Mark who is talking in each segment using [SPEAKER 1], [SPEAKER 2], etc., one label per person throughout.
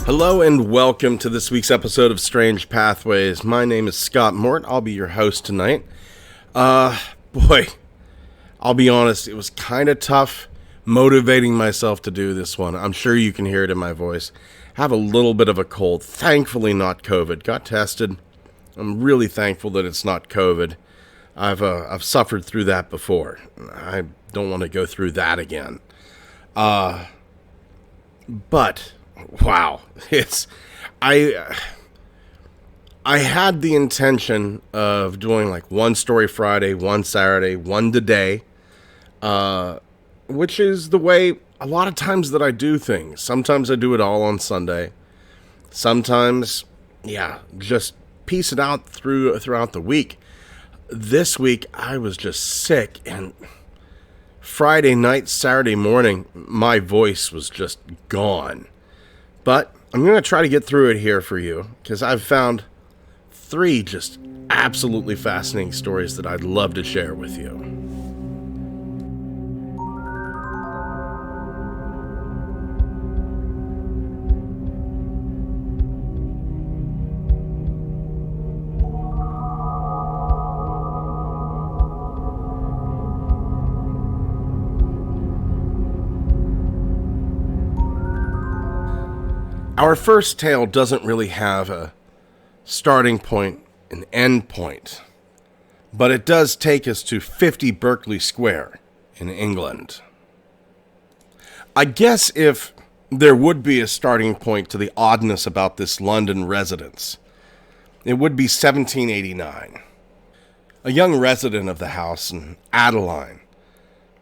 [SPEAKER 1] Hello and welcome to this week's episode of Strange Pathways. My name is Scott Mort. I'll be your host tonight. Boy, I'll be honest, it was kind of tough motivating myself to do this one. I'm sure you can hear it in my voice. I have a little bit of a cold. Thankfully not COVID. Got tested. I'm really thankful that it's not COVID. I've suffered through that before. I don't want to go through that again. But wow, I had the intention of doing like one story Friday, one Saturday, one today, which is the way a lot of times that I do things. Sometimes I do it all on Sunday. Sometimes, just piece it out throughout the week. This week I was just sick, and Friday night, Saturday morning, my voice was just gone. But I'm going to try to get through it here for you, because I've found 3 just absolutely fascinating stories that I'd love to share with you. Our first tale doesn't really have a starting point and end point, but it does take us to 50 Berkeley Square in England. I guess if there would be a starting point to the oddness about this London residence, it would be 1789. A young resident of the house in Adeline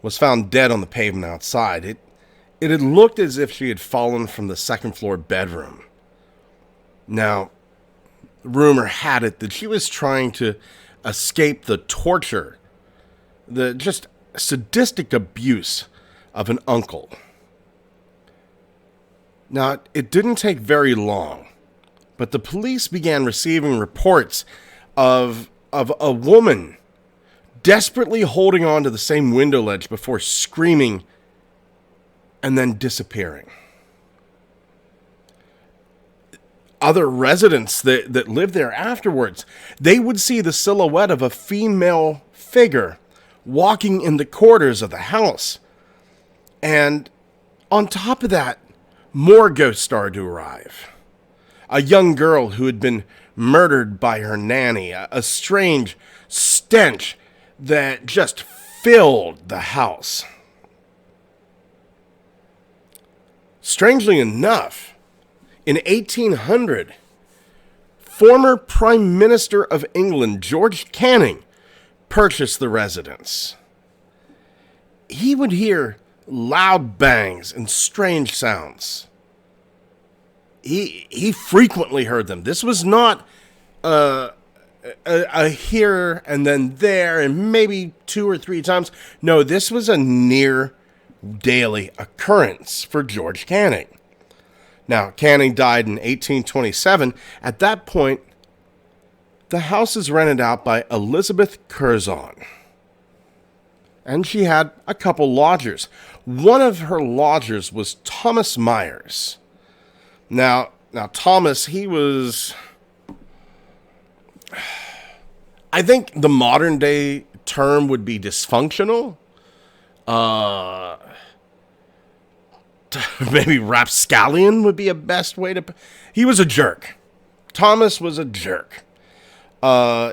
[SPEAKER 1] was found dead on the pavement outside. It had looked as if she had fallen from the second-floor bedroom. Now, rumor had it that she was trying to escape the torture, the just sadistic abuse of an uncle. Now, it didn't take very long, but the police began receiving reports of a woman desperately holding on to the same window ledge before screaming and then disappearing. Other residents that lived there afterwards, they would see the silhouette of a female figure walking in the corridors of the house. And on top of that, more ghosts started to arrive. A young girl who had been murdered by her nanny, a strange stench that just filled the house. Strangely enough, in 1800, former Prime Minister of England, George Canning, purchased the residence. He would hear loud bangs and strange sounds. He frequently heard them. This was not a here and then there and maybe 2 or 3 times. No, this was a near daily occurrence for George Canning. Now, Canning died in 1827. At that point, the house is rented out by Elizabeth Curzon. And she had a couple lodgers. One of her lodgers was Thomas Myers. Now Thomas, he was, I think the modern day term would be dysfunctional. Maybe rapscallion would be a best way to... He was a jerk. Thomas was a jerk.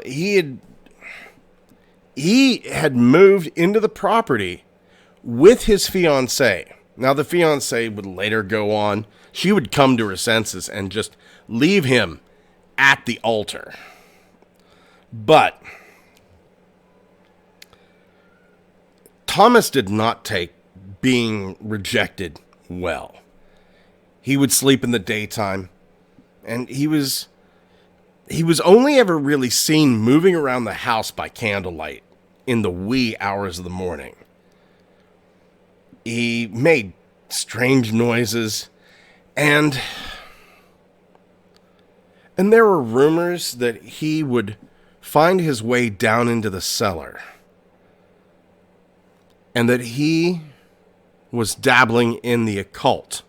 [SPEAKER 1] He had moved into the property with his fiancée. Now, the fiancée would later go on. She would come to her senses and just leave him at the altar. But Thomas did not take being rejected well. He would sleep in the daytime, and he was only ever really seen moving around the house by candlelight in the wee hours of the morning. He made strange noises, and there were rumors that he would find his way down into the cellar, and that he was dabbling in the occult,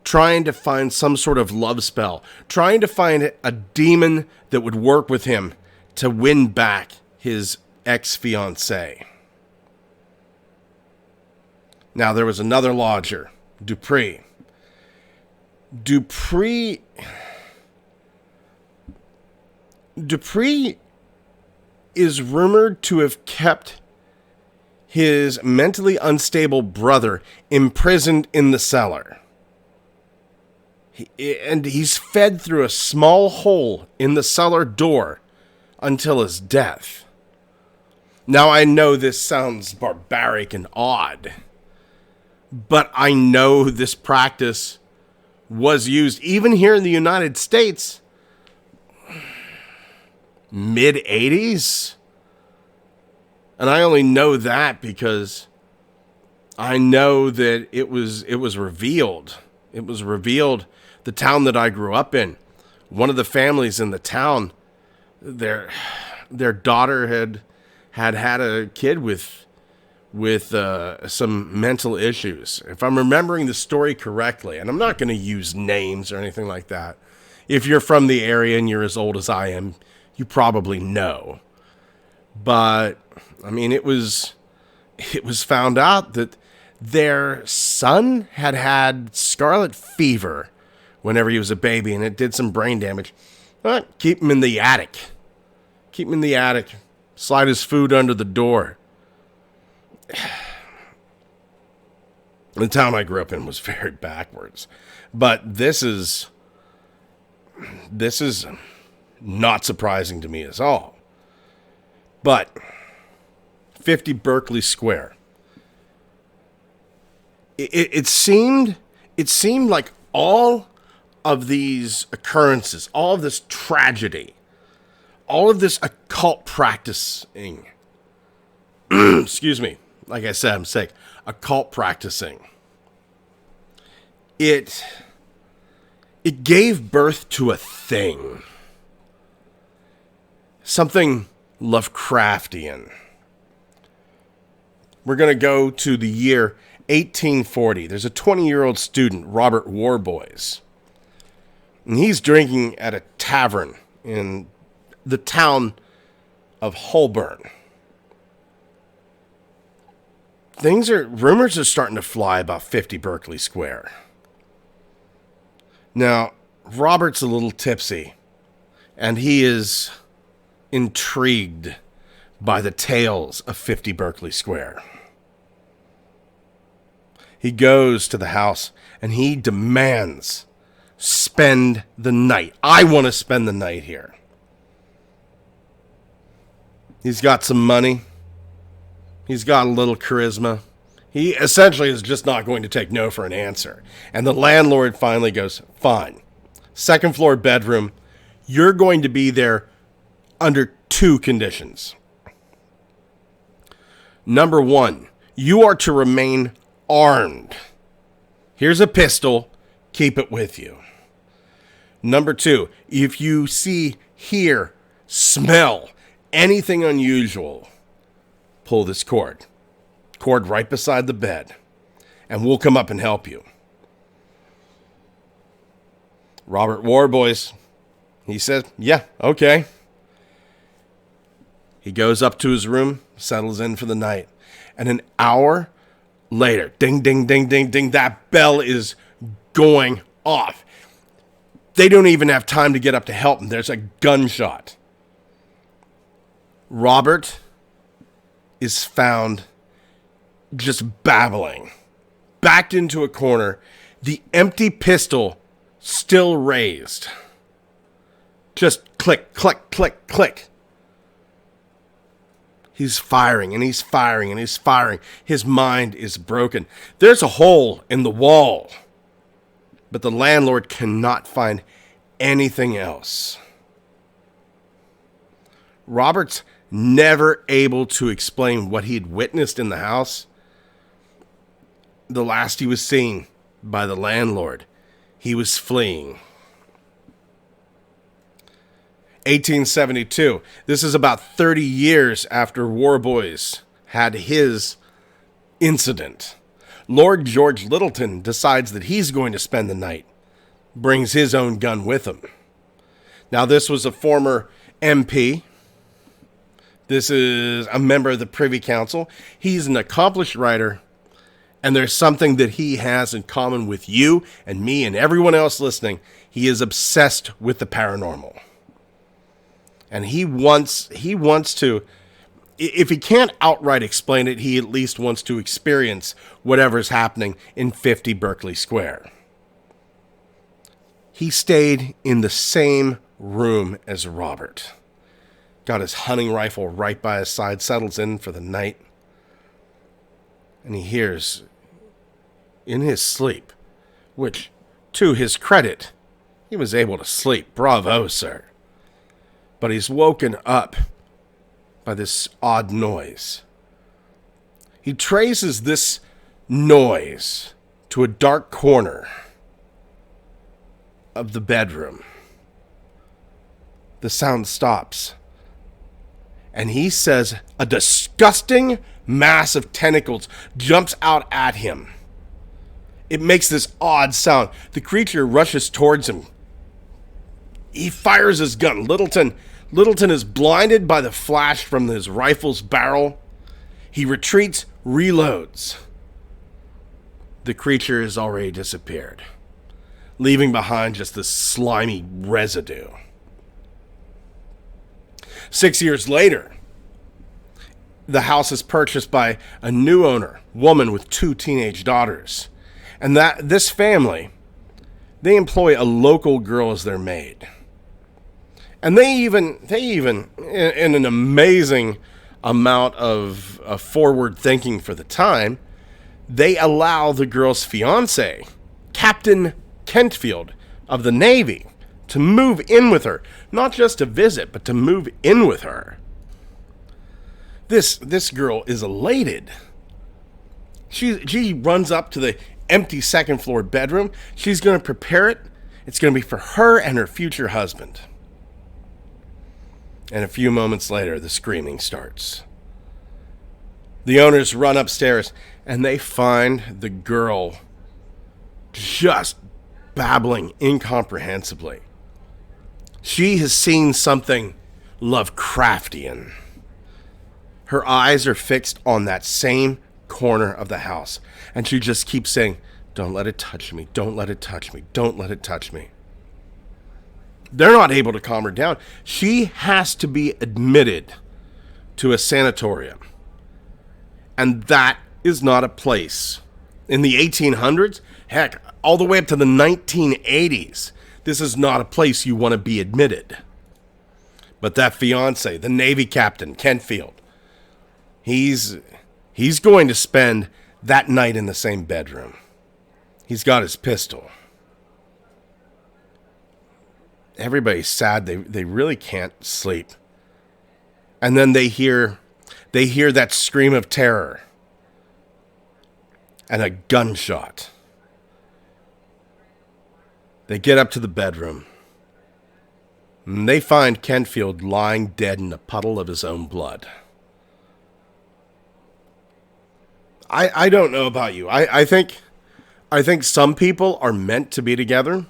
[SPEAKER 1] trying to find some sort of love spell, trying to find a demon that would work with him to win back his ex-fiancée. Now, there was another lodger, Dupree. Dupree is rumored to have kept his mentally unstable brother imprisoned in the cellar. And he's fed through a small hole in the cellar door until his death. Now, I know this sounds barbaric and odd, but I know this practice was used even here in the United States mid-80s. And I only know that because I know that it was revealed. It was revealed. The town that I grew up in, one of the families in the town, their daughter had a kid with some mental issues. If I'm remembering the story correctly, and I'm not going to use names or anything like that. If you're from the area and you're as old as I am, you probably know. But I mean, it was found out that their son had scarlet fever whenever he was a baby, and it did some brain damage. But keep him in the attic. Keep him in the attic. Slide his food under the door. The town I grew up in was very backwards. But this is not surprising to me at all. But 50 Berkeley Square. It seemed like all of these occurrences, all of this tragedy, all of this occult practicing, excuse me, like I said, I'm sick, occult practicing, it gave birth to a thing. Something Lovecraftian. We're going to go to the year 1840. There's a 20-year-old student, Robert Warboys. And he's drinking at a tavern in the town of Holborn. Rumors are starting to fly about 50 Berkeley Square. Now, Robert's a little tipsy, and he is intrigued by the tales of 50 Berkeley Square. He goes to the house, and he demands spend the night. I want to spend the night here. He's got some money. He's got a little charisma. He essentially is just not going to take no for an answer. And the landlord finally goes, fine. Second floor bedroom. You're going to be there under two conditions. Number one, you are to remain armed. Here's a pistol. Keep it with you. Number two, if you see, hear, smell anything unusual, pull this cord. Cord right beside the bed. And we'll come up and help you. Robert Warboys, he says, yeah, okay. He goes up to his room, settles in for the night. And an hour later, ding, ding, ding, ding, ding, that bell is going off. They don't even have time to get up to help him. There's a gunshot. Robert is found just babbling, backed into a corner, the empty pistol still raised. Just click, click, click, click. He's firing and he's firing and he's firing. His mind is broken. There's a hole in the wall, but the landlord cannot find anything else. Robert's never able to explain what he'd witnessed in the house. The last he was seen by the landlord, he was fleeing. 1872. This is about 30 years after Warboys had his incident. Lord George Littleton decides that he's going to spend the night, brings his own gun with him. Now, this was a former MP. This is a member of the Privy Council. He's an accomplished writer, and there's something that he has in common with you and me and everyone else listening. He is obsessed with the paranormal. And he wants to, if he can't outright explain it, he at least wants to experience whatever's happening in 50 Berkeley Square. He stayed in the same room as Robert. Got his hunting rifle right by his side, settles in for the night, and he hears in his sleep, which, to his credit, he was able to sleep. Bravo, sir. But he's woken up by this odd noise. He traces this noise to a dark corner of the bedroom. The sound stops. And he says a disgusting mass of tentacles jumps out at him. It makes this odd sound. The creature rushes towards him. He fires his gun. Littleton is blinded by the flash from his rifle's barrel. He retreats, reloads. The creature has already disappeared, leaving behind just this slimy residue. 6 years later, the house is purchased by a new owner, woman with 2 teenage daughters. And this family, they employ a local girl as their maid. And they even, in an amazing amount of forward thinking for the time, they allow the girl's fiance, Captain Kentfield of the Navy, to move in with her. Not just to visit, but to move in with her. This girl is elated. She runs up to the empty second floor bedroom. She's going to prepare it. It's going to be for her and her future husband. And a few moments later, the screaming starts. The owners run upstairs, and they find the girl just babbling incomprehensibly. She has seen something Lovecraftian. Her eyes are fixed on that same corner of the house, and she just keeps saying, "Don't let it touch me, don't let it touch me, don't let it touch me." They're not able to calm her down. She has to be admitted to a sanatorium. And that is not a place. In the 1800s, heck, all the way up to the 1980s, this is not a place you want to be admitted. But that fiance, the Navy captain, Kentfield, he's going to spend that night in the same bedroom. He's got his pistol. Everybody's sad. They really can't sleep. And then they hear that scream of terror and a gunshot. They get up to the bedroom, and they find Kentfield lying dead in a puddle of his own blood. I don't know about you. I think some people are meant to be together.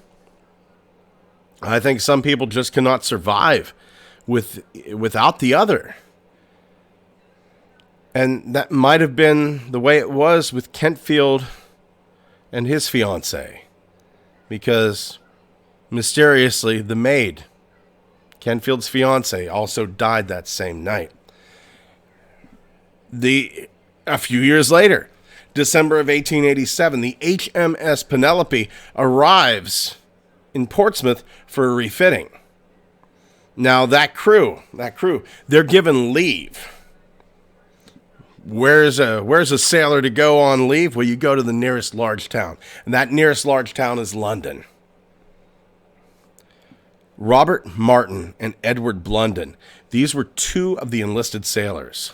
[SPEAKER 1] I think some people just cannot survive without the other. And that might have been the way it was with Kentfield and his fiancée. Because mysteriously, the maid, Kentfield's fiancée, also died that same night. A few years later, December of 1887, the HMS Penelope arrives in Portsmouth for a refitting. Now that crew, they're given leave. Where's a sailor to go on leave? Well, you go to the nearest large town, and that nearest large town is London. Robert Martin and Edward Blunden, these were 2 of the enlisted sailors.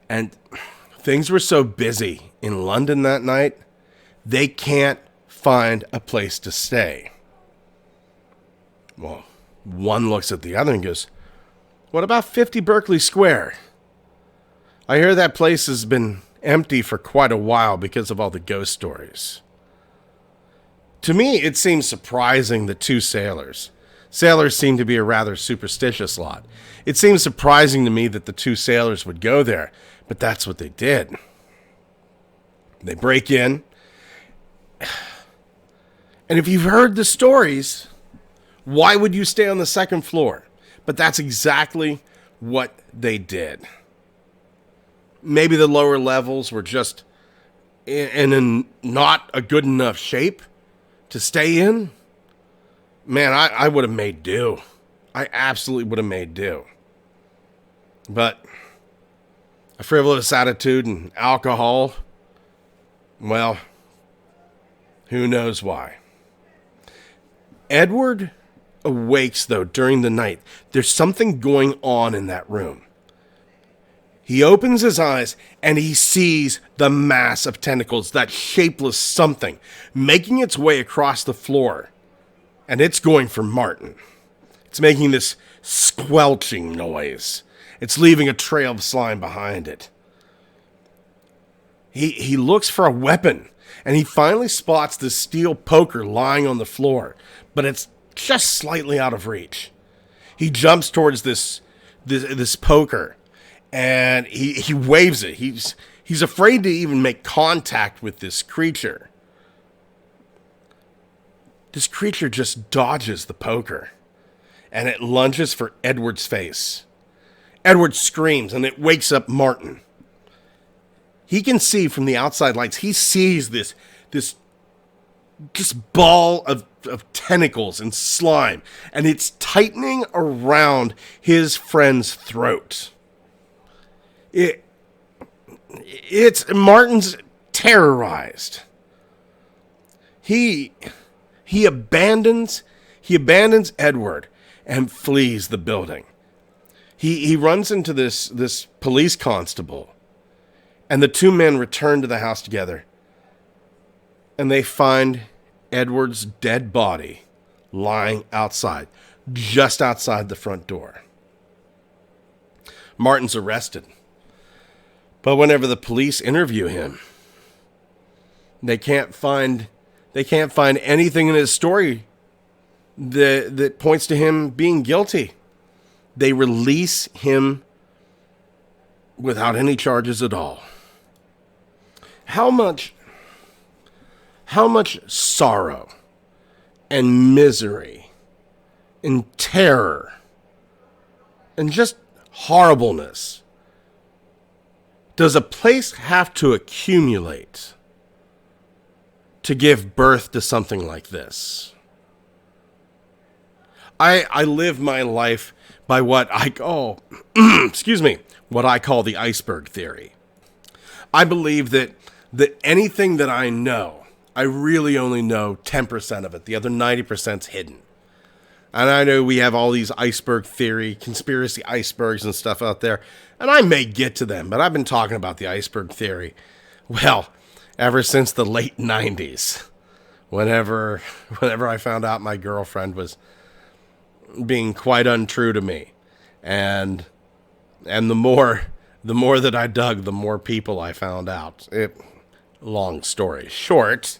[SPEAKER 1] And things were so busy in London that night, they can't find a place to stay. Well, one looks at the other and goes, "What about 50 Berkeley Square? I hear that place has been empty for quite a while because of all the ghost stories. To me, it seems surprising that two sailors seem to be a rather superstitious lot. It seems surprising to me that the two sailors would go there, but that's what they did. They break in, and if you've heard the stories, why would you stay on the second floor? But that's exactly what they did. Maybe the lower levels were just in not a good enough shape to stay in. Man, I would have made do. I absolutely would have made do. But a frivolous attitude and alcohol, well, who knows why. Edward awakes, though, during the night. There's something going on in that room. He opens his eyes and he sees the mass of tentacles, that shapeless something, making its way across the floor. And it's going for Martin. It's making this squelching noise. It's leaving a trail of slime behind it. He looks for a weapon, and he finally spots this steel poker lying on the floor, but it's just slightly out of reach. He jumps towards this poker, and he waves it. He's afraid to even make contact with this creature. This creature just dodges the poker, and it lunges for Edward's face. Edward screams, and it wakes up Martin. He can see from the outside lights. He sees this ball of tentacles and slime, and it's tightening around his friend's throat. It's Martin's terrorized. He abandons Edward and flees the building. He runs into this police constable, and the two men return to the house together, and they find Edward's dead body lying outside, just outside the front door. Martin's arrested, but whenever the police interview him, they can't find anything in his story that points to him being guilty. They release him without any charges at all. How much sorrow and misery and terror and just horribleness does a place have to accumulate to give birth to something like this? I live my life by what I call, what I call the iceberg theory. I believe that anything that I know, I really only know 10% of it. The other 90%'s hidden. And I know we have all these iceberg theory, conspiracy icebergs and stuff out there, and I may get to them, but I've been talking about the iceberg theory, well, ever since the late 90s. Whenever I found out my girlfriend was being quite untrue to me. And the more that I dug, the more people I found out. Long story short,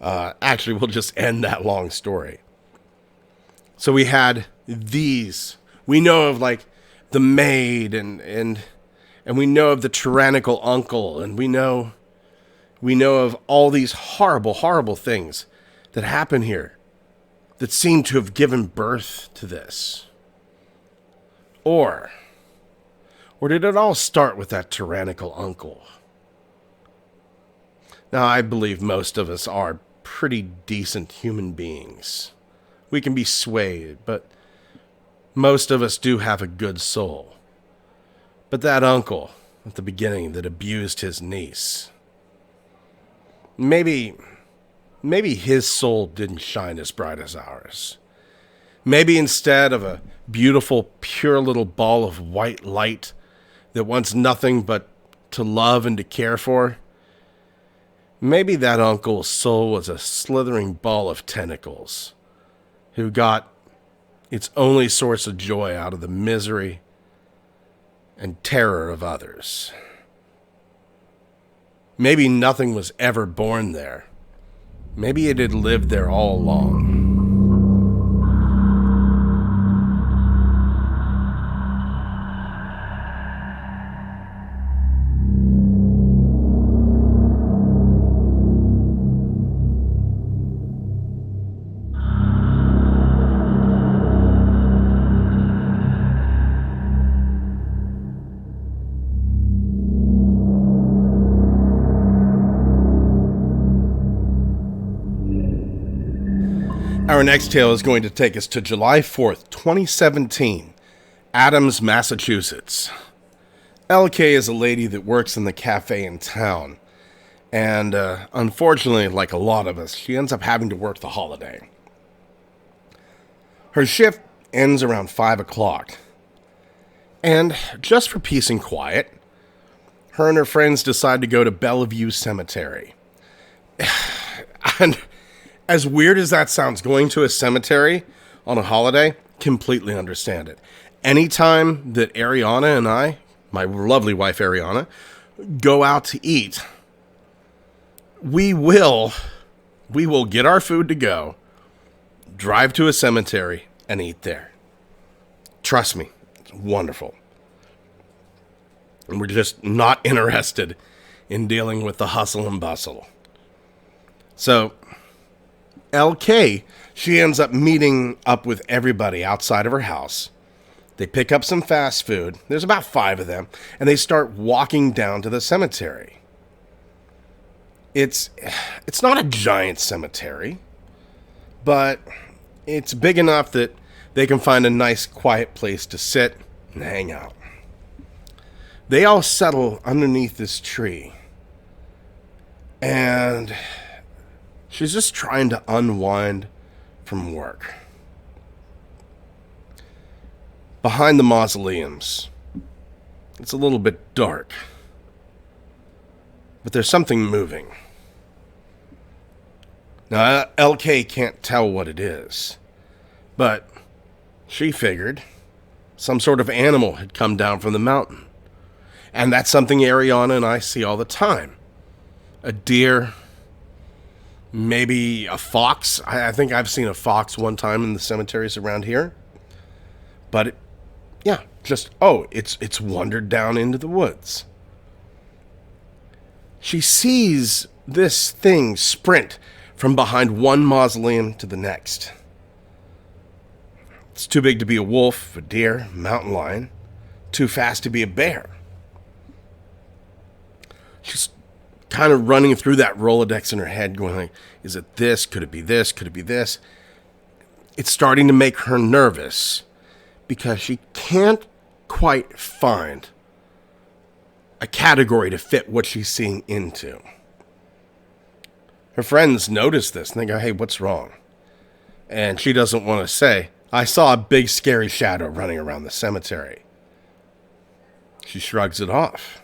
[SPEAKER 1] actually we'll just end that long story. So we had these. We know of like the maid and we know of the tyrannical uncle, and we know of all these horrible, horrible things that happen here that seem to have given birth to this. Or did it all start with that tyrannical uncle? Now, I believe most of us are pretty decent human beings. We can be swayed, but most of us do have a good soul. But that uncle at the beginning that abused his niece, maybe his soul didn't shine as bright as ours. Maybe instead of a beautiful, pure little ball of white light that wants nothing but to love and to care for, maybe that uncle's soul was a slithering ball of tentacles who got its only source of joy out of the misery and terror of others. Maybe nothing was ever born there. Maybe it had lived there all along. Our next tale is going to take us to July 4th, 2017, Adams, Massachusetts. LK is a lady that works in the cafe in town, and unfortunately, like a lot of us, she ends up having to work the holiday. Her shift ends around 5 o'clock, and just for peace and quiet, her and her friends decide to go to Bellevue Cemetery. And as weird as that sounds, going to a cemetery on a holiday, completely understand it. Anytime that Ariana and I, my lovely wife Ariana, go out to eat, we will get our food to go, drive to a cemetery, and eat there. Trust me, it's wonderful. And we're just not interested in dealing with the hustle and bustle. So LK, she ends up meeting up with everybody outside of her house. They pick up some fast food. There's about 5 of them. And they start walking down to the cemetery. It's not a giant cemetery, but it's big enough that they can find a nice quiet place to sit and hang out. They all settle underneath this tree. And she's just trying to unwind from work. Behind the mausoleums, it's a little bit dark, but there's something moving. Now, LK can't tell what it is, but she figured some sort of animal had come down from the mountain. And that's something Ariana and I see all the time. A deer, maybe a fox. I think I've seen a fox one time in the cemeteries around here. But, it's wandered down into the woods. She sees this thing sprint from behind one mausoleum to the next. It's too big to be a wolf, a deer, mountain lion. Too fast to be a bear. She's kind of running through that Rolodex in her head, going like, is it this? Could it be this? Could it be this? It's starting to make her nervous because she can't quite find a category to fit what she's seeing into. Her friends notice this and they go, hey, what's wrong? And she doesn't want to say, I saw a big scary shadow running around the cemetery. She shrugs it off.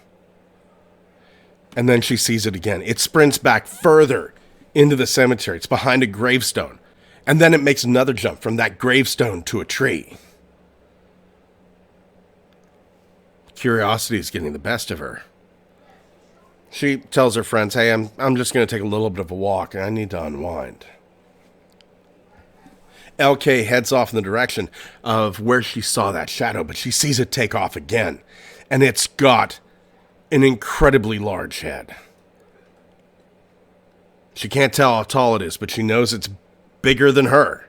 [SPEAKER 1] And then she sees it again. It sprints back further into the cemetery. It's behind a gravestone. And then it makes another jump from that gravestone to a tree. Curiosity is getting the best of her. She tells her friends, hey, I'm just going to take a little bit of a walk and I need to unwind. LK heads off in the direction of where she saw that shadow, but she sees it take off again. And it's got an incredibly large head. She can't tell how tall it is, but she knows it's bigger than her.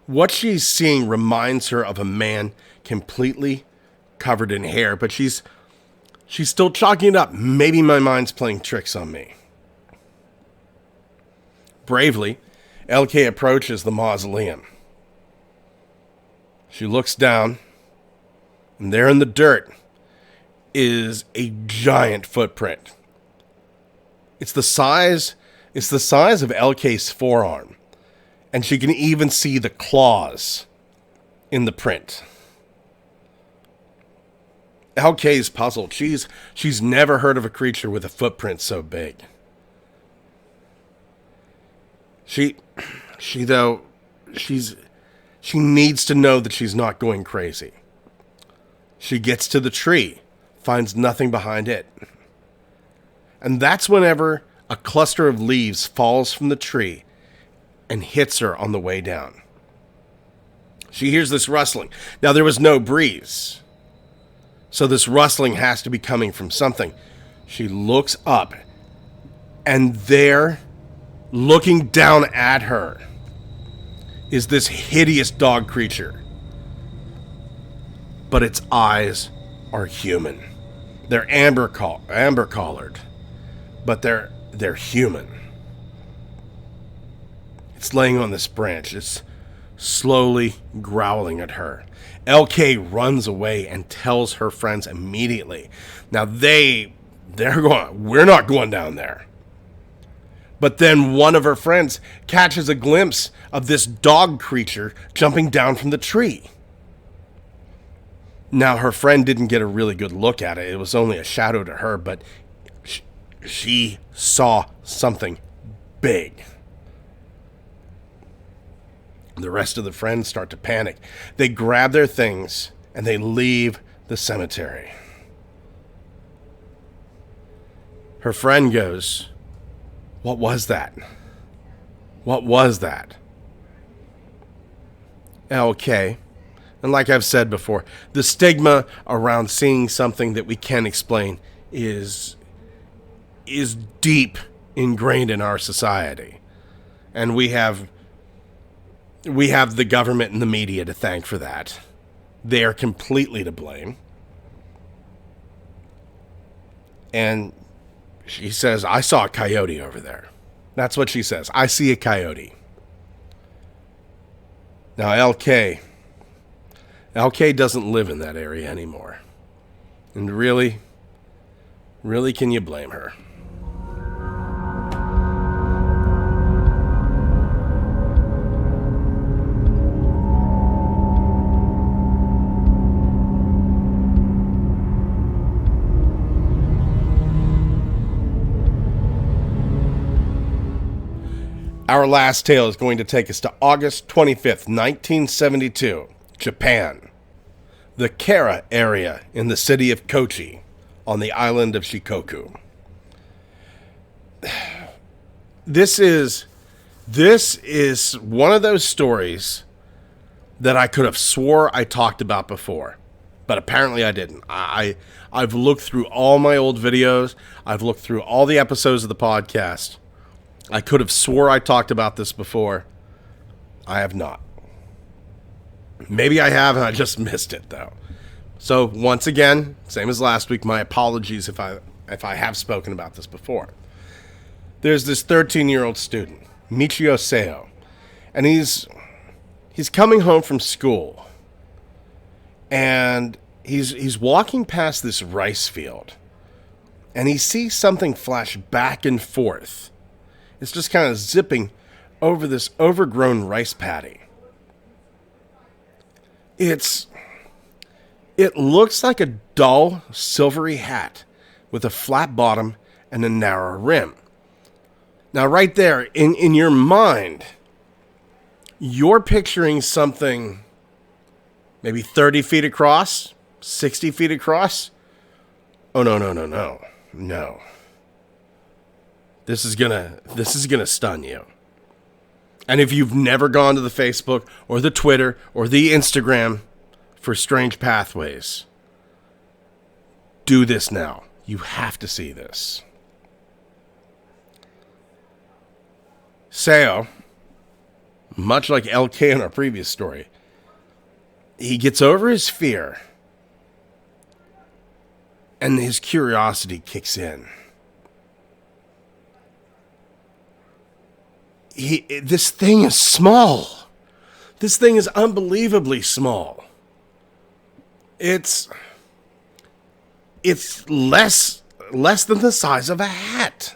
[SPEAKER 1] What she's seeing reminds her of a man completely covered in hair, but she's still chalking it up. Maybe my mind's playing tricks on me. Bravely, LK approaches the mausoleum. She looks down, and there in the dirt is a giant footprint. It's the size of LK's forearm, and she can even see the claws in the print. LK's puzzled. She's never heard of a creature with a footprint so big. She needs to know that she's not going crazy. She gets to the tree, finds nothing behind it. And that's whenever a cluster of leaves falls from the tree and hits her on the way down. She hears this rustling. Now, there was no breeze, so this rustling has to be coming from something. She looks up, and there, looking down at her, is this hideous dog creature. But its eyes are human. They're amber collared, but they're human. It's laying on this branch. It's slowly growling at her. LK runs away and tells her friends immediately. Now they're going, we're not going down there. But then one of her friends catches a glimpse of this dog creature jumping down from the tree. Now, her friend didn't get a really good look at it. It was only a shadow to her, but she saw something big. The rest of the friends start to panic. They grab their things and they leave the cemetery. Her friend goes, "What was that? What was that?" Okay. And like I've said before, the stigma around seeing something that we can't explain is deep ingrained in our society. And we have the government and the media to thank for that. They are completely to blame. And she says, "I saw a coyote over there." That's what she says. "I see a coyote." Now, LK doesn't live in that area anymore. And really, can you blame her? Our last tale is going to take us to August 25th, 1972, Japan. The Kera area in the city of Kochi on the island of Shikoku. This is one of those stories that I could have swore I talked about before, but apparently I didn't. I've looked through all my old videos. I've looked through all the episodes of the podcast. I could have swore I talked about this before. I have not. Maybe I have and I just missed it, though. So, once again, same as last week, my apologies if I have spoken about this before. There's this 13-year-old student, Michio Seo, and he's coming home from school, and he's walking past this rice field, and he sees something flash back and forth. It's just kind of zipping over this overgrown rice paddy. It looks like a dull, silvery hat with a flat bottom and a narrow rim. Now, right there, in your mind, you're picturing something maybe 30 feet across, 60 feet across. Oh, no. This is gonna stun you. And if you've never gone to the Facebook or the Twitter or the Instagram for Strange Pathways, do this now. You have to see this. Seo, much like LK in our previous story, he gets over his fear and his curiosity kicks in. This thing is small. This thing is unbelievably small. It's less than the size of a hat.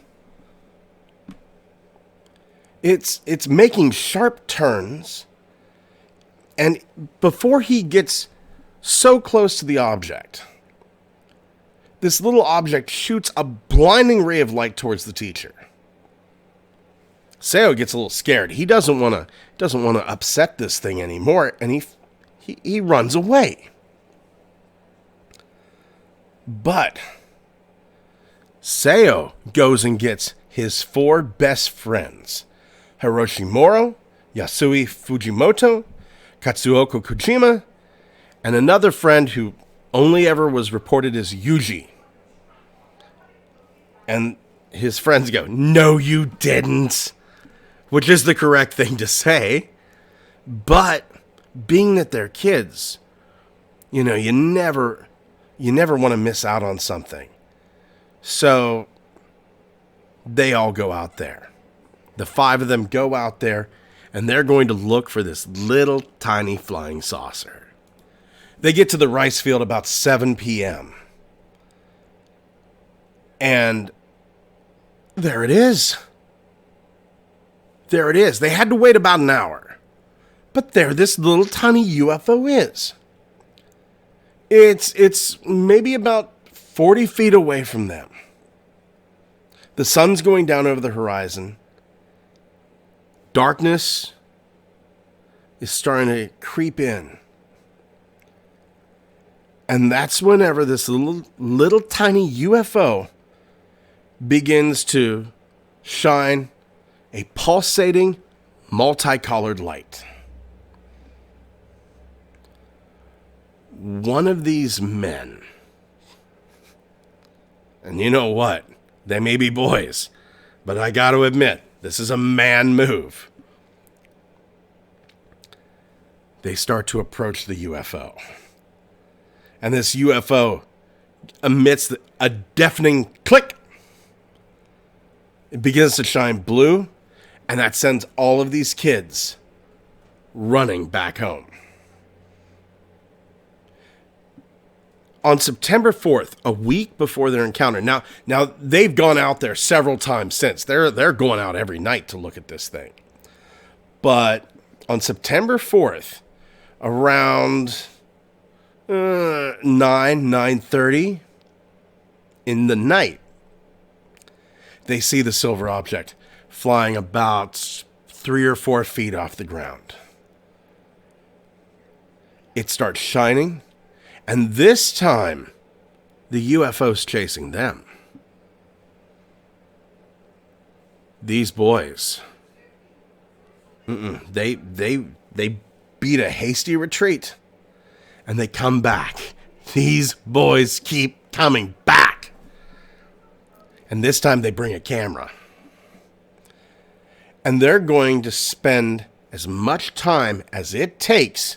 [SPEAKER 1] It's making sharp turns, and before he gets so close to the object, this little object shoots a blinding ray of light towards the teacher. Seo gets a little scared. He doesn't want to upset this thing anymore, and he runs away. But Seo goes and gets his 4 best friends, Hiroshi Moro, Yasui Fujimoto, Katsuoko Kojima, and another friend who only ever was reported as Yuji. And his friends go, "No, you didn't," which is the correct thing to say. But being that they're kids, you never want to miss out on something. So they all go out there. The 5 of them go out there, and they're going to look for this little tiny flying saucer. They get to the rice field about 7 p.m. And there it is. There it is. They had to wait about an hour. But there this little tiny UFO is. It's maybe about 40 feet away from them. The sun's going down over the horizon. Darkness is starting to creep in. And that's whenever this little tiny UFO begins to shine a pulsating, multicolored light. One of these men, and you know what? They may be boys, but I got to admit, this is a man move. They start to approach the UFO. And this UFO emits a deafening click. It begins to shine blue, and that sends all of these kids running back home. On September 4th, a week before their encounter, now they've gone out there several times since. They're going out every night to look at this thing. But on September 4th, around 9:30 in the night, they see the silver object flying about 3 or 4 feet off the ground. It starts shining, and this time the UFO's chasing them. These boys, they beat a hasty retreat, and they come back. These boys keep coming back. And this time they bring a camera. And they're going to spend as much time as it takes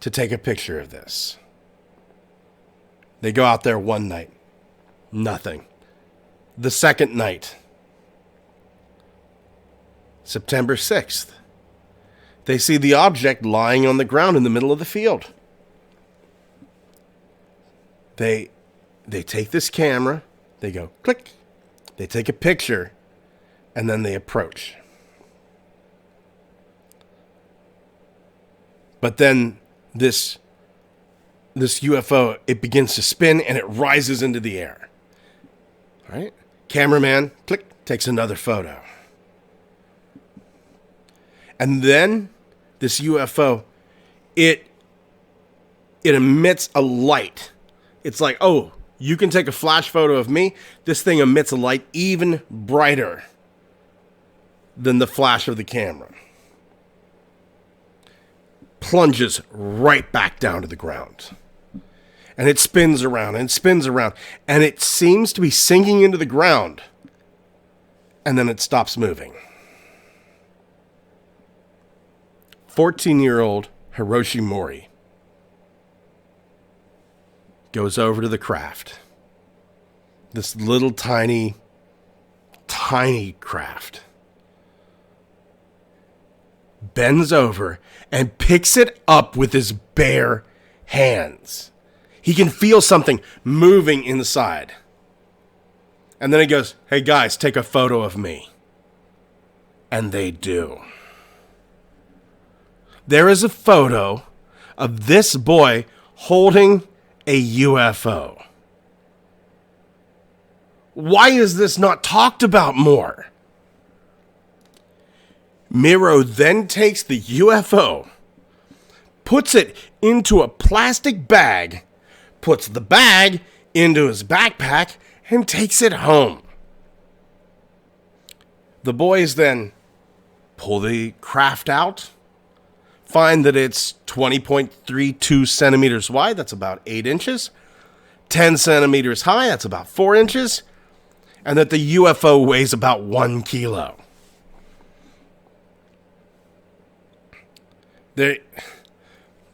[SPEAKER 1] to take a picture of this. They go out there one night. Nothing. The second night, September 6th, they see the object lying on the ground in the middle of the field. They take this camera, they go click, they take a picture, and then they approach. But then this UFO, it begins to spin and it rises into the air. All right? Cameraman, click, takes another photo. And then this UFO, it emits a light. It's like, oh, you can take a flash photo of me. This thing emits a light even brighter than the flash of the camera. Plunges right back down to the ground. And it spins around and spins around. And it seems to be sinking into the ground. And then it stops moving. 14-year-old Hiroshi Mori goes over to the craft. This little tiny craft. Bends over and picks it up with his bare hands. He can feel something moving inside. And then he goes, "Hey guys, take a photo of me." And they do. There is a photo of this boy holding a UFO. Why is this not talked about more? Miro then takes the UFO, puts it into a plastic bag, puts the bag into his backpack and takes it home. The boys then pull the craft out, find that it's 20.32 centimeters wide, that's about 8 inches, 10 centimeters high, that's about 4 inches, and that the UFO weighs about 1 kilo.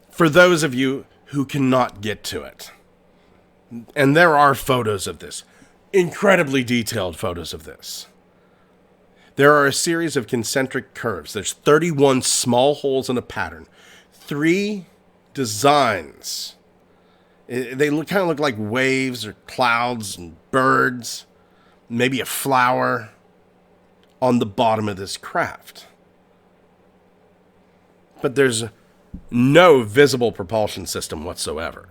[SPEAKER 1] For those of you who cannot get to it, and there are photos of this, incredibly detailed photos of this. There are a series of concentric curves. There's 31 small holes in a pattern. 3 designs. They kind of look like waves or clouds and birds. Maybe a flower on the bottom of this craft. But there's no visible propulsion system whatsoever.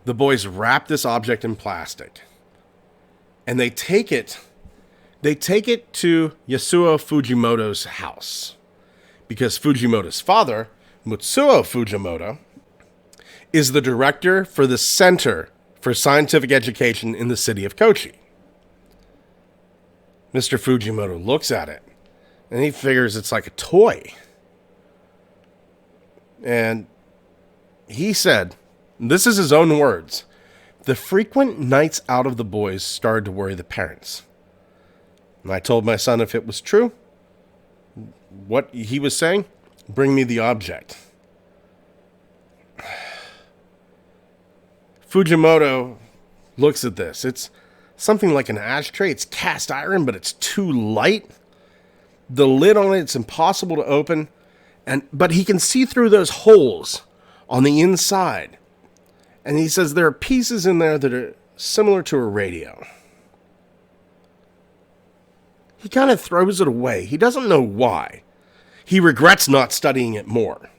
[SPEAKER 1] The boys wrap this object in plastic. And they take it to Yasuo Fujimoto's house. Because Fujimoto's father, Mutsuo Fujimoto, is the director for the Center for Scientific Education in the city of Kochi. Mr. Fujimoto looks at it, and he figures it's like a toy. And he said, this is his own words, "The frequent nights out of the boys started to worry the parents. And I told my son if it was true, what he was saying, bring me the object." Fujimoto looks at this. It's something like an ashtray. It's cast iron, but it's too light. The lid on it's impossible to open, but he can see through those holes on the inside. And he says there are pieces in there that are similar to a radio. He kind of throws it away. He doesn't know why. He regrets not studying it more.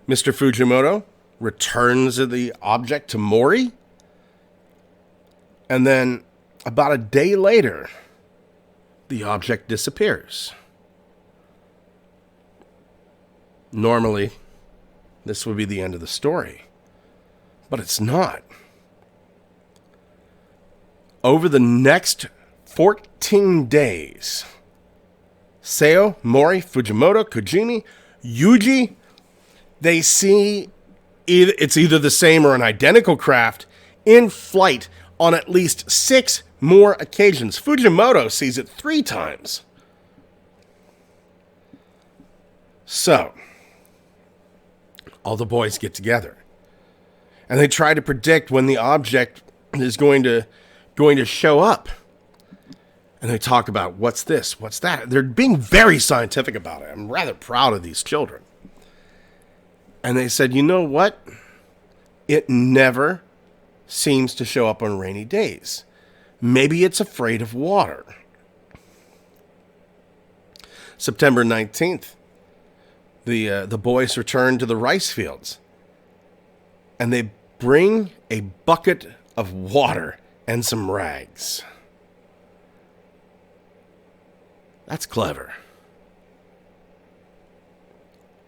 [SPEAKER 1] Mr. Fujimoto returns the object to Mori. And then about a day later, the object disappears. Normally, this would be the end of the story. But it's not. Over the next 14 days, Seo, Mori, Fujimoto, Kojimi, Yuji, they see it's either the same or an identical craft in flight on at least 6 more occasions. Fujimoto sees it 3 times. So, all the boys get together, and they try to predict when the object is going to show up. And they talk about, what's this, what's that. They're being very scientific about it. I'm rather proud of these children. And they said, you know what? It never seems to show up on rainy days. Maybe it's afraid of water. September 19th, the boys return to the rice fields. And they bring a bucket of water and some rags. That's clever.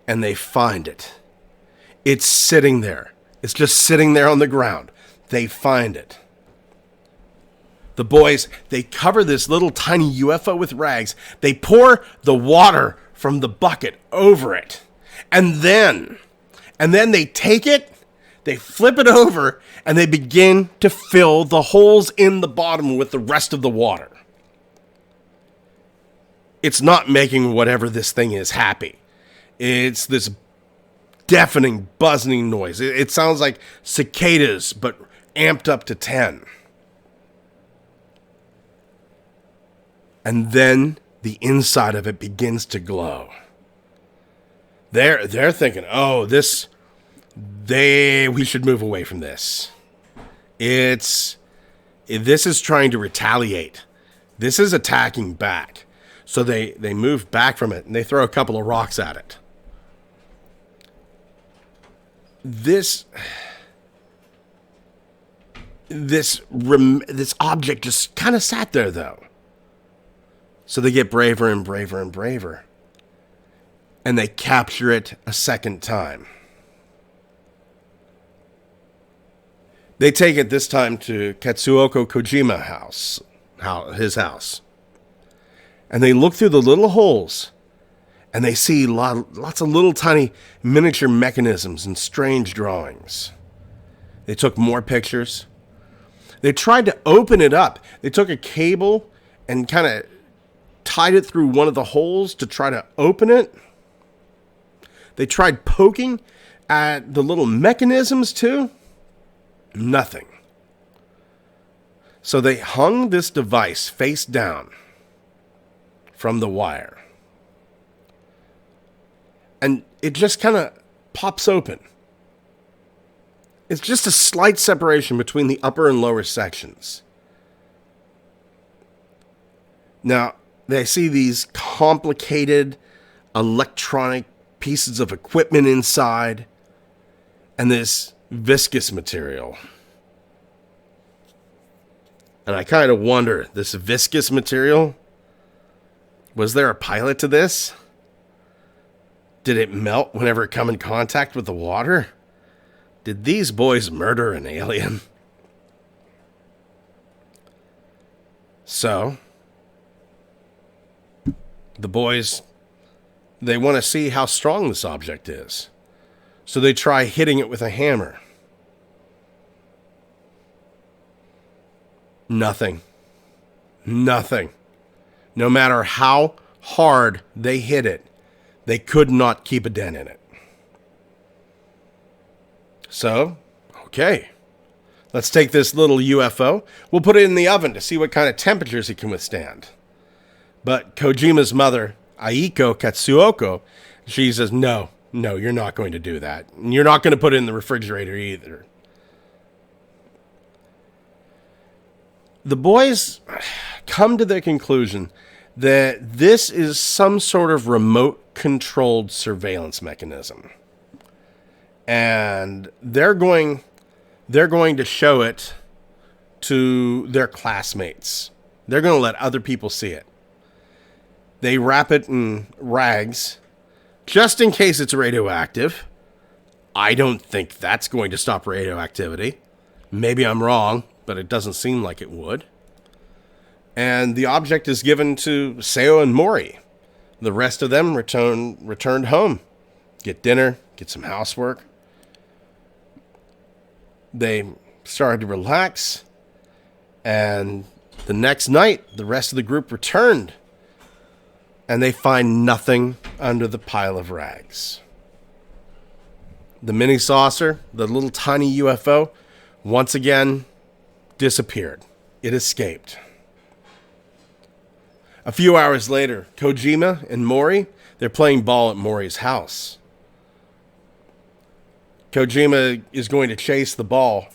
[SPEAKER 1] And they find it. It's sitting there. It's just sitting there on the ground. They find it. The boys, they cover this little tiny UFO with rags. They pour the water from the bucket over it. And then they take it, they flip it over, and they begin to fill the holes in the bottom with the rest of the water. It's not making whatever this thing is happy. It's this deafening, buzzing noise. It sounds like cicadas, but amped up to 10. And then the inside of it begins to glow. They're thinking, oh, we should move away from this. This is trying to retaliate. This is attacking back. So they move back from it, and they throw a couple of rocks at it. This object just kind of sat there, though. So they get braver and braver and braver. And they capture it a second time. They take it this time to Katsuoko Kojima his house. And they look through the little holes, and they see lots of little tiny miniature mechanisms and strange drawings. They took more pictures. They tried to open it up. They took a cable and kind of tied it through one of the holes to try to open it. They tried poking at the little mechanisms too. Nothing. So they hung this device face down from the wire. And it just kind of pops open. It's just a slight separation between the upper and lower sections. Now, they see these complicated electronic pieces of equipment inside and this viscous material. And I kind of wonder, this viscous material, was there a pilot to this? Did it melt whenever it come in contact with the water? Did these boys murder an alien? So, the boys, they want to see how strong this object is. So they try hitting it with a hammer. Nothing. Nothing. No matter how hard they hit it, they could not keep a dent in it. So, okay. Let's take this little UFO. We'll put it in the oven to see what kind of temperatures it can withstand. But Kojima's mother, Aiko Katsuoko, she says, no, you're not going to do that. And you're not going to put it in the refrigerator either. The boys come to the conclusion that this is some sort of remote-controlled surveillance mechanism. And they're going to show it to their classmates. They're going to let other people see it. They wrap it in rags just in case it's radioactive. I don't think that's going to stop radioactivity. Maybe I'm wrong, but it doesn't seem like it would. And the object is given to Seo and Mori. The rest of them returned home. Get dinner, get some housework. They started to relax. And the next night, the rest of the group returned. And they find nothing under the pile of rags. The mini saucer, the little tiny UFO, once again disappeared. It escaped. A few hours later, Kojima and Mori, they're playing ball at Mori's house. Kojima is going to chase the ball,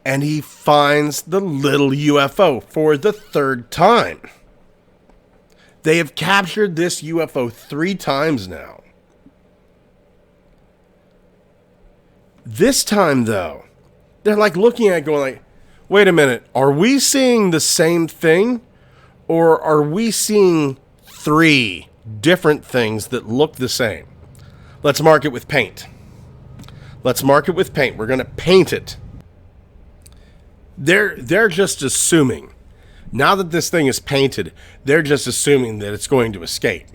[SPEAKER 1] and he finds the little UFO for the third time. They have captured this UFO 3 times now. This time, though, they're like looking at it going like, wait a minute, are we seeing the same thing? Or are we seeing 3 different things that look the same? Let's mark it with paint. Let's mark it with paint. We're going to paint it. They're just assuming. Now that this thing is painted, they're just assuming that it's going to escape.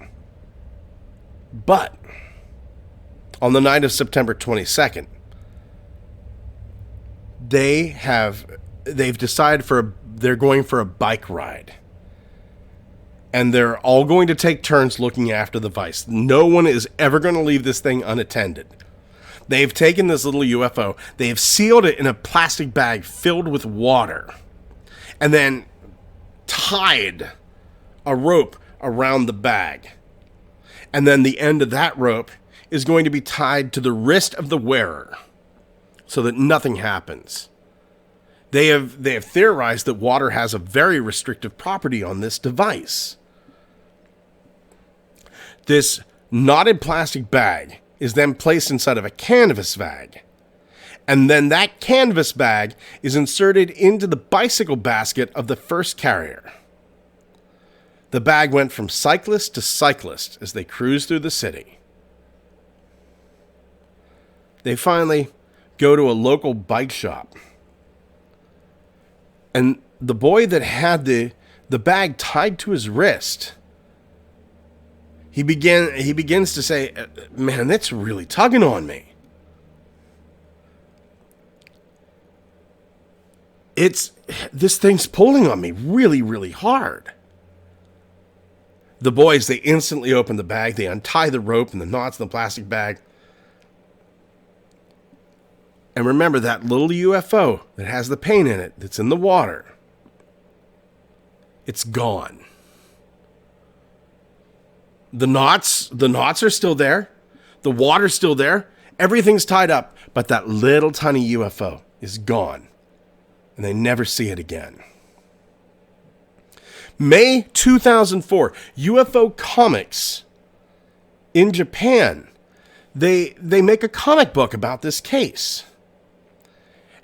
[SPEAKER 1] But on the night of September 22nd, they've decided they're going for a bike ride. And they're all going to take turns looking after the device. No one is ever going to leave this thing unattended. They've taken this little UFO, they have sealed it in a plastic bag filled with water, and then tied a rope around the bag. And then the end of that rope is going to be tied to the wrist of the wearer so that nothing happens. They have theorized that water has a very restrictive property on this device. This knotted plastic bag is then placed inside of a canvas bag. And then that canvas bag is inserted into the bicycle basket of the first carrier. The bag went from cyclist to cyclist as they cruised through the city. They finally go to a local bike shop And the boy that had the bag tied to his wrist, he begins to say, man, that's really tugging on me. This thing's pulling on me really, really hard. The boys, they instantly open the bag. They untie the rope and the knots in the plastic bag. And remember that little UFO that has the paint in it, that's in the water. It's gone. The knots are still there. The water's still there. Everything's tied up. But that little tiny UFO is gone. And they never see it again. May 2004, UFO Comics in Japan, they make a comic book about this case.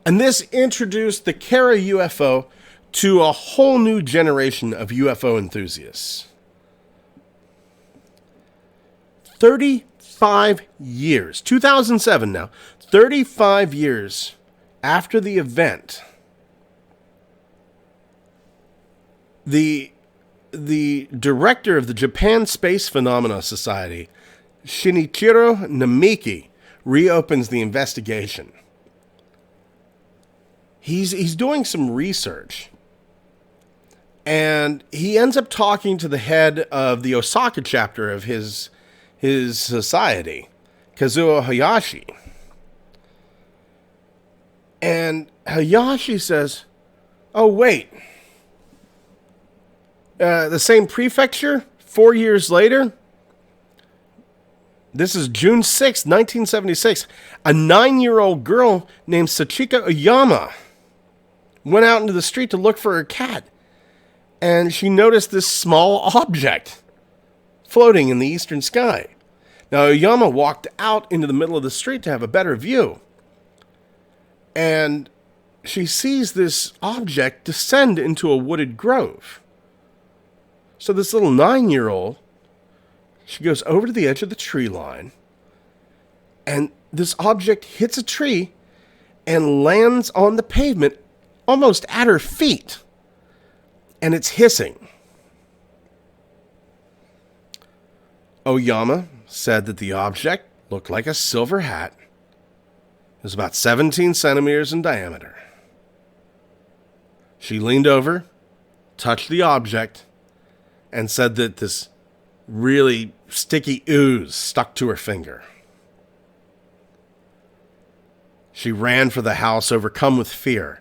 [SPEAKER 1] And this introduced the Kera UFO to a whole new generation of UFO enthusiasts. 35 years, 2007 now, 35 years after the event, the director of the Japan Space Phenomena Society, Shinichiro Namiki, reopens the investigation. He's doing some research, and he ends up talking to the head of the Osaka chapter of his society, Kazuo Hayashi. And Hayashi says, oh, wait, the same prefecture, 4 years later? This is June 6, 1976. A 9-year-old girl named Sachika Oyama went out into the street to look for her cat. And she noticed this small object floating in the eastern sky. Now, Oyama walked out into the middle of the street to have a better view. And she sees this object descend into a wooded grove. So this little 9-year-old, she goes over to the edge of the tree line, and this object hits a tree and lands on the pavement almost at her feet. And it's hissing. Oyama said that the object looked like a silver hat. It was about 17 centimeters in diameter. She leaned over, touched the object, and said that this really sticky ooze stuck to her finger. She ran for the house, overcome with fear.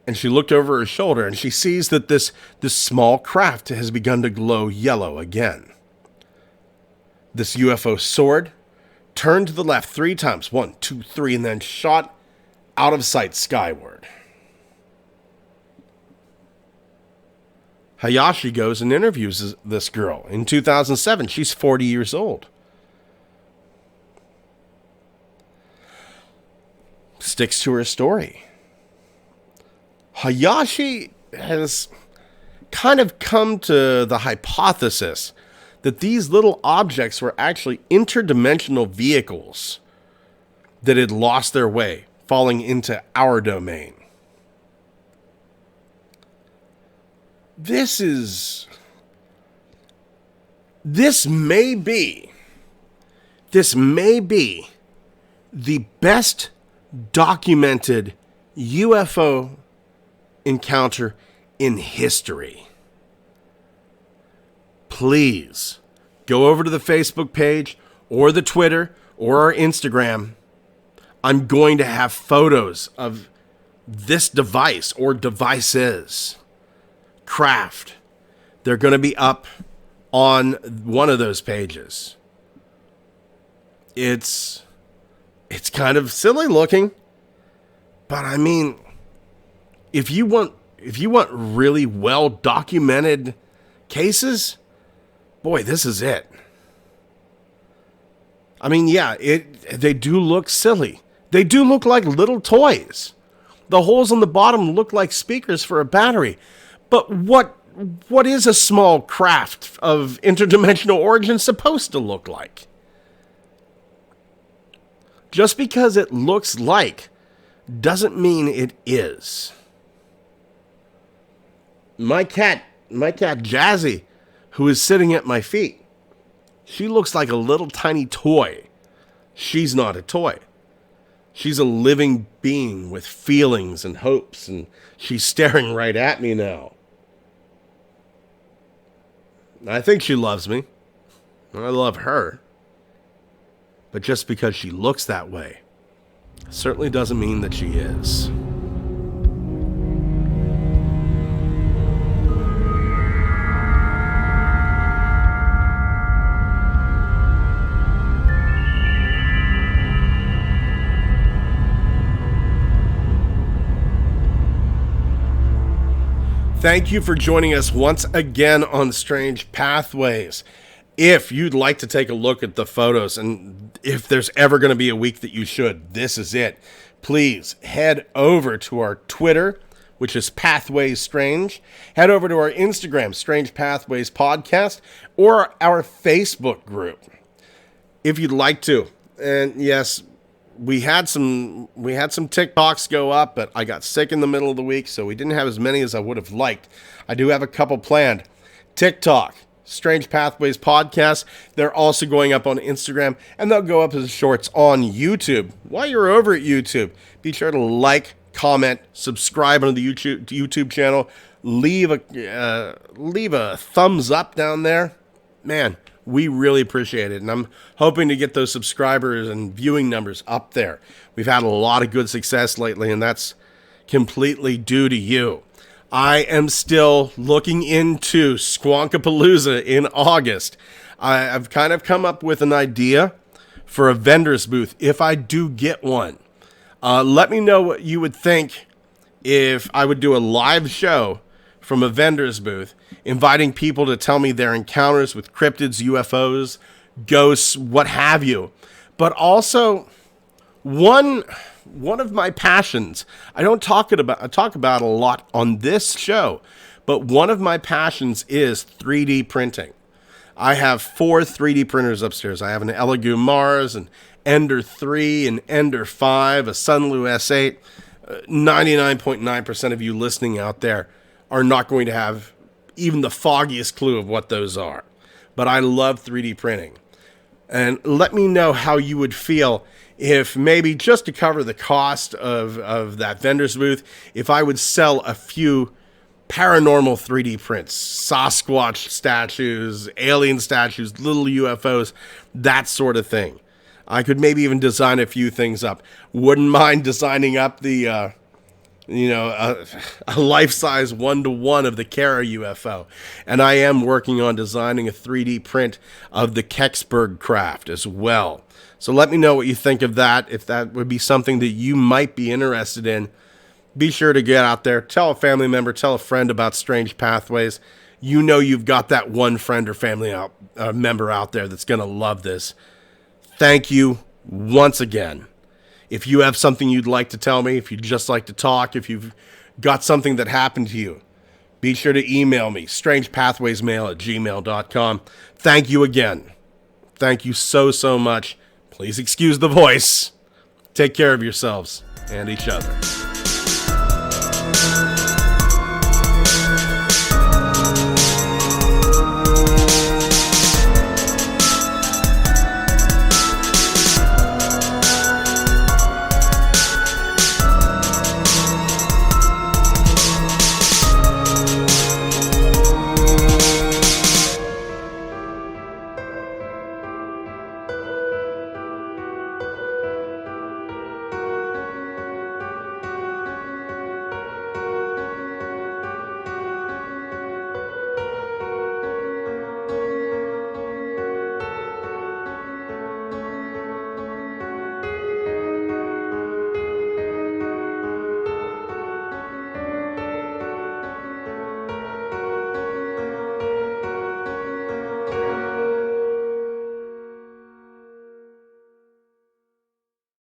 [SPEAKER 1] And she looked over her shoulder, and she sees that this small craft has begun to glow yellow again. This UFO soared, turned to the left 3 times, 1, 2, 3, and then shot out of sight skyward. Hayashi goes and interviews this girl in 2007. She's 40 years old. Sticks to her story. Hayashi has kind of come to the hypothesis that these little objects were actually interdimensional vehicles that had lost their way, falling into our domain. This may be the best documented UFO encounter in history. Please go over to the Facebook page or the Twitter or our Instagram. I'm going to have photos of this device or devices. Craft. They're going to be up on one of those pages. It's kind of silly looking, but I mean, if you want really well documented cases, boy, this is it. I mean, yeah, they do look silly. They do look like little toys. The holes on the bottom look like speakers for a battery. But what is a small craft of interdimensional origin supposed to look like? Just because it looks like doesn't mean it is. My cat Jazzy, who is sitting at my feet, she looks like a little tiny toy. She's not a toy. She's a living being with feelings and hopes, and she's staring right at me now. I think she loves me. I love her. But just because she looks that way certainly doesn't mean that she is. Thank you for joining us once again on Strange Pathways. If you'd like to take a look at the photos, and if there's ever going to be a week that you should, this is it. Please head over to our Twitter, which is Pathways Strange. Head over to our Instagram, Strange Pathways Podcast, or our Facebook group, if you'd like to. And yes, we had some TikToks go up, but I got sick in the middle of the week, so we didn't have as many as I would have liked. I do have a couple planned. TikTok, Strange Pathways Podcast. They're also going up on Instagram, and they'll go up as shorts on YouTube. While you're over at YouTube, be sure to like, comment, subscribe on the YouTube channel. Leave a thumbs up down there. Man, we really appreciate it, and I'm hoping to get those subscribers and viewing numbers up there. We've had a lot of good success lately, and that's completely due to you. I am still looking into Squonkapalooza in August. I've kind of come up with an idea for a vendor's booth if I do get one. Let me know what you would think if I would do a live show from a vendor's booth, inviting people to tell me their encounters with cryptids, UFOs, ghosts, what have you. But also, one of my passions, I talk about a lot on this show, but one of my passions is 3D printing. I have 4 3D printers upstairs. I have an Elegoo Mars, an Ender 3, an Ender 5, a Sunlu S8. 99.9% of you listening out there are not going to have even the foggiest clue of what those are. But I love 3D printing. And let me know how you would feel if maybe just to cover the cost of that vendor's booth, if I would sell a few paranormal 3D prints, Sasquatch statues, alien statues, little UFOs, that sort of thing. I could maybe even design a few things up. Wouldn't mind designing up the a life-size 1-to-1 of the Kera UFO. And I am working on designing a 3D print of the Kecksburg craft as well. So let me know what you think of that. If that would be something that you might be interested in, be sure to get out there. Tell a family member, tell a friend about Strange Pathways. You know you've got that one friend or family member out there that's going to love this. Thank you once again. If you have something you'd like to tell me, if you'd just like to talk, if you've got something that happened to you, be sure to email me, strangepathwaysmail@gmail.com. Thank you again. Thank you so much. Please excuse the voice. Take care of yourselves and each other.